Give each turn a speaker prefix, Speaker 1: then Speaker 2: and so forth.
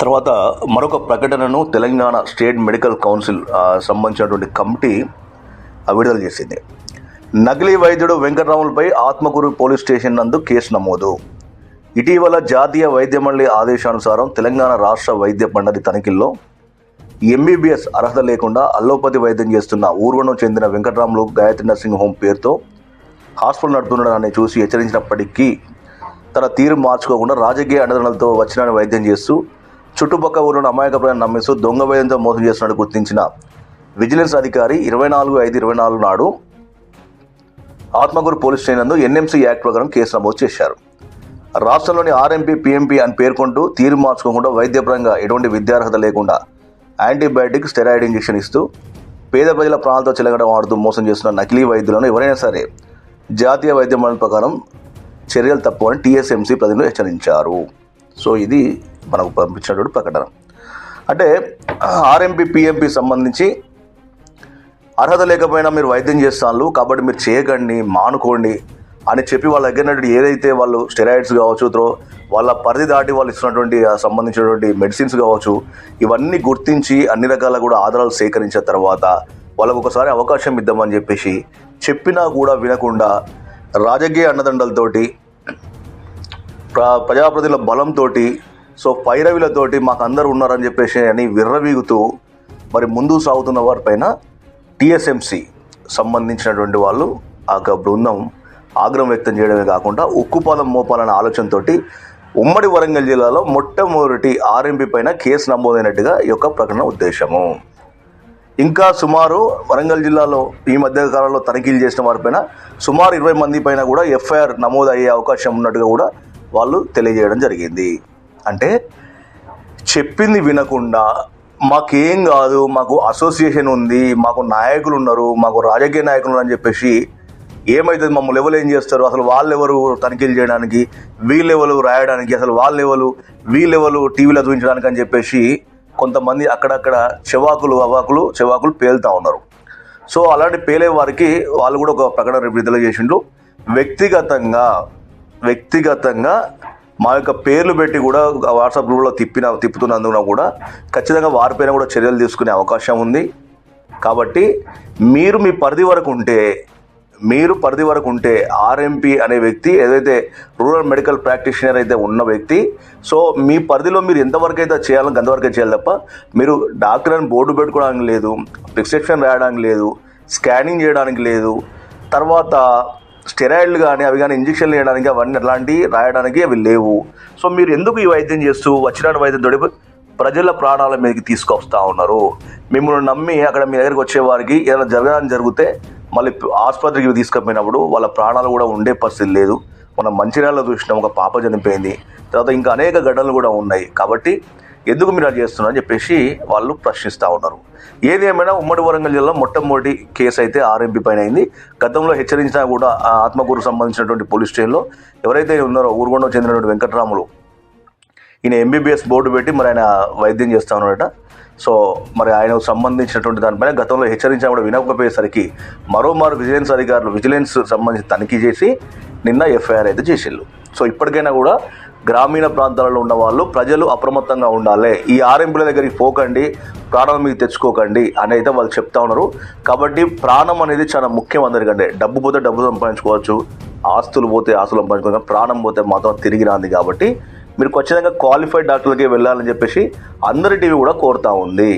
Speaker 1: తర్వాత మరొక ప్రకటనను తెలంగాణ స్టేట్ మెడికల్ కౌన్సిల్ సంబంధించినటువంటి కమిటీ విడుదల చేసింది. నకిలీ వైద్యుడు వెంకట్రాములపై ఆత్మకూరు పోలీస్ స్టేషన్ నందు కేసు నమోదు. ఇటీవల జాతీయ వైద్య మండలి ఆదేశానుసారం తెలంగాణ రాష్ట్ర వైద్య మండలి తనిఖీల్లో ఎంబీబీఎస్ అర్హత లేకుండా అల్లోపతి వైద్యం చేస్తున్న ఊర్వను చెందిన వెంకట్రాములు గాయత్రి నర్సింగ్ హోమ్ పేరుతో హాస్పిటల్ నడుపుతున్నాడని చూసి హెచ్చరించినప్పటికీ తన తీరు మార్చుకోకుండా రాజకీయ అండదండలతో వచ్చిన వైద్యం చేస్తూ చుట్టుపక్కల ఊరిలో అమాయకప్రాయాన్ని నమ్మిస్తూ దొంగ వైద్యంతో మోసం చేస్తున్నట్టు గుర్తించిన విజిలెన్స్ అధికారి 24/5/24 నాడు ఆత్మకూరు పోలీస్ స్టేషన్ నందు ఎన్ఎంసీ యాక్ట్ ప్రకారం కేసు నమోదు చేశారు. రాష్ట్రంలోని ఆర్ఎంపీ పీఎంపీ అని పేర్కొంటూ తీరు మార్చుకోకుండా వైద్యపరంగా ఎటువంటి విద్యార్హత లేకుండా యాంటీబయాటిక్ స్టెరాయిడ్ ఇంజెక్షన్ ఇస్తూ పేద ప్రజల ప్రాణాలతో చెలగడం ఆడుతూ మోసం చేస్తున్న నకిలీ వైద్యులను ఎవరైనా సరే జాతీయ వైద్య మండలి ప్రకారం చర్యలు తప్పవని టీఎస్ఎంసీ ప్రజలు హెచ్చరించారు. సో ఇది మనకు పంపించినటువంటి ప్రకటన. అంటే ఆర్ఎంపీ పీఎంపీ సంబంధించి అర్హత లేకపోయినా మీరు వైద్యం చేస్తాను కాబట్టి మీరు చేయకండి, మానుకోండి అని చెప్పి వాళ్ళ దగ్గర ఏదైతే వాళ్ళు స్టెరాయిడ్స్ కావచ్చు, వాళ్ళ పరిధి దాటి వాళ్ళు ఇస్తున్నటువంటి సంబంధించినటువంటి మెడిసిన్స్ కావచ్చు, ఇవన్నీ గుర్తించి అన్ని రకాల కూడా ఆధారాలు సేకరించిన తర్వాత వాళ్ళకు ఒకసారి అవకాశం ఇద్దామని చెప్పేసి చెప్పినా కూడా వినకుండా రాజకీయ అండదండలతోటి ప్రజాప్రతినిధుల బలంతో పైరవిలతోటి మాకు అందరూ ఉన్నారని చెప్పేసి అని విర్రవీగుతూ మరి ముందుకు సాగుతున్న వారిపైన టీఎస్ఎంసీ సంబంధించినటువంటి వాళ్ళు ఆ బృందం ఆగ్రహం వ్యక్తం చేయడమే కాకుండా ఉక్కుపాదం మోపాలనే ఆలోచనతో ఉమ్మడి వరంగల్ జిల్లాలో మొట్టమొదటి ఆర్ఎంపీ పైన కేసు నమోదైనట్టుగా ఈ యొక్క ప్రకటన ఉద్దేశము. ఇంకా సుమారు వరంగల్ జిల్లాలో ఈ మధ్య కాలంలో తనిఖీలు చేసిన వారిపైన సుమారు 20 మంది పైన కూడా ఎఫ్ఐఆర్ నమోదు అయ్యే అవకాశం ఉన్నట్టుగా కూడా వాళ్ళు తెలియజేయడం జరిగింది. అంటే చెప్పింది వినకుండా మాకేం కాదు, మాకు అసోసియేషన్ ఉంది, మాకు నాయకులు ఉన్నారు, మాకు రాజకీయ నాయకులు ఉన్నారు అని చెప్పేసి ఏమవుతుంది, మమ్మల్ని ఎవరు ఏం చేస్తారు, అసలు వాళ్ళెవరు తనిఖీలు చేయడానికి, వీళ్ళెవరు రాయడానికి, అసలు వీళ్ళెవరు టీవీలో చూపించడానికి అని చెప్పేసి కొంతమంది అక్కడక్కడ చెవాకులు పేలుతూ ఉన్నారు. సో అలాంటి పేలే వారికి వాళ్ళు కూడా ఒక ప్రకటన విడుదల చేసిండ్రు. వ్యక్తిగతంగా మా యొక్క పేర్లు పెట్టి కూడా వాట్సాప్ గ్రూప్లో తిప్పుతున్నందున కూడా ఖచ్చితంగా వారిపైన కూడా చర్యలు తీసుకునే అవకాశం ఉంది. కాబట్టి మీరు మీ పరిధి వరకు ఉంటే ఆర్ఎంపీ అనే వ్యక్తి ఏదైతే రూరల్ మెడికల్ ప్రాక్టీషనర్ అయితే ఉన్న వ్యక్తి, సో మీ పరిధిలో మీరు ఎంతవరకు అయితే చేయాలని అంతవరకే చేయాలి తప్ప మీరు డాక్టర్ అని బోర్డు పెట్టుకోవడానికి లేదు, ప్రిస్క్రిప్షన్ రాయడానికి లేదు, స్కానింగ్ చేయడానికి లేదు, తర్వాత స్టెరాయిడ్లు కానీ అవి కానీ ఇంజక్షన్లు వేయడానికి అవన్నీ అట్లాంటివి రాయడానికి అవి లేవు. సో మీరు ఎందుకు ఈ వైద్యం చేస్తూ వచ్చిన వైద్యం ప్రజల ప్రాణాల మీదకి తీసుకొస్తా ఉన్నారు? మిమ్మల్ని నమ్మి అక్కడ మీ దగ్గరికి వచ్చే వారికి ఏదైనా జరగడానికి జరిగితే మళ్ళీ ఆసుపత్రికి తీసుకుపోయినప్పుడు వాళ్ళ ప్రాణాలు కూడా ఉండే పరిస్థితి లేదు. మనం మంచిర్యాలలో చూసినాం, ఒక పాప చనిపోయింది, తర్వాత ఇంకా అనేక ఘటనలు కూడా ఉన్నాయి. కాబట్టి ఎందుకు మీరు అది చేస్తున్నారని చెప్పేసి వాళ్ళు ప్రశ్నిస్తూ ఉన్నారు. ఏది ఏమైనా ఉమ్మడి వరంగల్ జిల్లాలో మొట్టమొదటి కేసు అయితే ఆర్ఎంపీ పైన అయింది. గతంలో హెచ్చరించినా కూడా ఆత్మకూరు సంబంధించినటువంటి పోలీస్ స్టేషన్లో ఎవరైతే ఉన్నారో ఊరుగొండకు చెందినటువంటి వెంకట్రాములు, ఈయన ఎంబీబీఎస్ బోర్డు పెట్టి మరి ఆయన వైద్యం చేస్తూ ఉన్నాడట. సో మరి ఆయనకు సంబంధించినటువంటి దానిపైన గతంలో హెచ్చరించినా కూడా వినకపోయేసరికి మరోమారు విజిలెన్స్ సంబంధించి తనిఖీ చేసి నిన్న ఎఫ్ఐఆర్ అయితే చేసిళ్ళు. సో ఇప్పటికైనా కూడా గ్రామీణ ప్రాంతాలలో ఉన్న వాళ్ళు ప్రజలు అప్రమత్తంగా ఉండాలి, ఈ ఆర్ఎంపీల దగ్గరికి పోకండి, ప్రాణం మీకు తెచ్చుకోకండి అని అయితే వాళ్ళు చెప్తా ఉన్నారు. కాబట్టి ప్రాణం అనేది చాలా ముఖ్యం అందరికంటే. డబ్బు పోతే డబ్బు సంపాదించుకోవచ్చు, ఆస్తులు పోతే ఆస్తులు సంపాదించుకోవచ్చు, ప్రాణం పోతే మాత్రం తిరిగి రాంది. కాబట్టి మీరు ఖచ్చితంగా క్వాలిఫైడ్ డాక్టర్లకే వెళ్ళాలని చెప్పేసి అందరి టీవీ కూడా కోరుతా ఉంది.